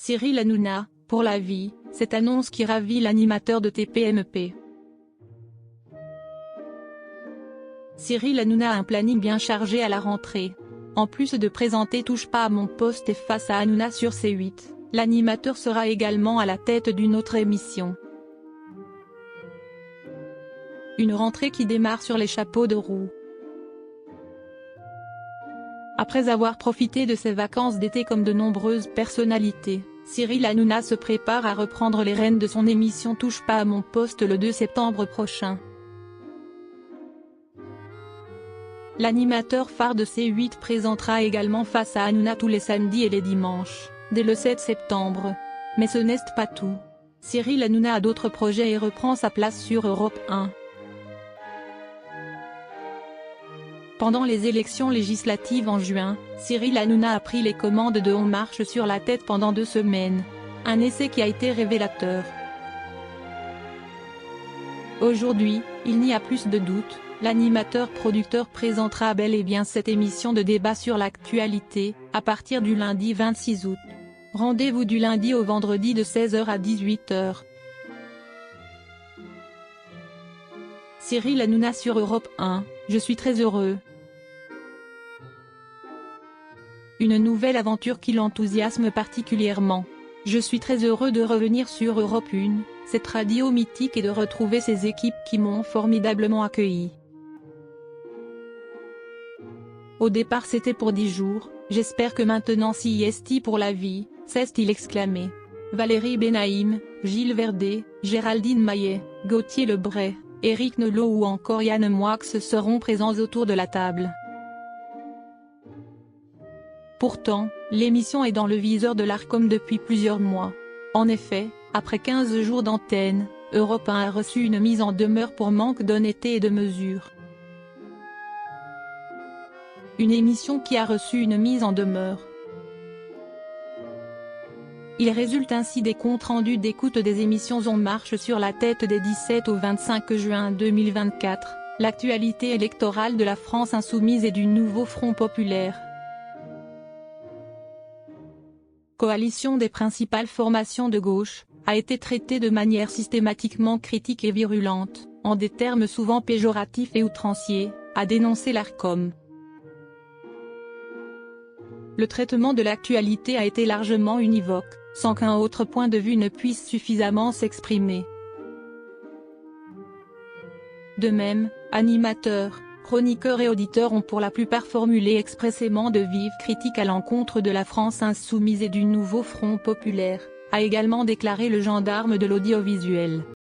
Cyril Hanouna, pour la vie, cette annonce qui ravit l'animateur de TPMP. Cyril Hanouna a un planning bien chargé à la rentrée. En plus de présenter Touche pas à mon poste et Face à Hanouna sur C8, l'animateur sera également à la tête d'une autre émission. Une rentrée qui démarre sur les chapeaux de roue. Après avoir profité de ses vacances d'été comme de nombreuses personnalités, Cyril Hanouna se prépare à reprendre les rênes de son émission Touche pas à mon poste le 2 septembre prochain. L'animateur phare de C8 présentera également Face à Hanouna tous les samedis et les dimanches, dès le 7 septembre. Mais ce n'est pas tout. Cyril Hanouna a d'autres projets et reprend sa place sur Europe 1. Pendant les élections législatives en juin, Cyril Hanouna a pris les commandes de On marche sur la tête pendant 2 semaines. Un essai qui a été révélateur. Aujourd'hui, il n'y a plus de doute, l'animateur-producteur présentera bel et bien cette émission de débat sur l'actualité, à partir du lundi 26 août. Rendez-vous du lundi au vendredi de 16h à 18h. Cyril Hanouna sur Europe 1, je suis très heureux. Une nouvelle aventure qui l'enthousiasme particulièrement. Je suis très heureux de revenir sur Europe 1, cette radio mythique et de retrouver ces équipes qui m'ont formidablement accueilli. Au départ c'était pour 10 jours, j'espère que maintenant si est pour la vie, s'est-il exclamé. Valérie Benaïm, Gilles Verdet, Géraldine Maillet, Gauthier Lebray, Éric Nolot ou encore Yann Moix seront présents autour de la table. Pourtant, l'émission est dans le viseur de l'Arcom depuis plusieurs mois. En effet, après 15 jours d'antenne, Europe 1 a reçu une mise en demeure pour manque d'honnêteté et de mesure. Une émission qui a reçu une mise en demeure. Il résulte ainsi des comptes rendus d'écoute des émissions On marche sur la tête des 17 au 25 juin 2024, l'actualité électorale de la France insoumise et du nouveau Front populaire. Coalition des principales formations de gauche, a été traitée de manière systématiquement critique et virulente, en des termes souvent péjoratifs et outranciers, a dénoncé l'Arcom. Le traitement de l'actualité a été largement univoque, sans qu'un autre point de vue ne puisse suffisamment s'exprimer. De même, animateurs, chroniqueurs et auditeurs ont pour la plupart formulé expressément de vives critiques à l'encontre de la France insoumise et du nouveau Front populaire, a également déclaré le gendarme de l'audiovisuel.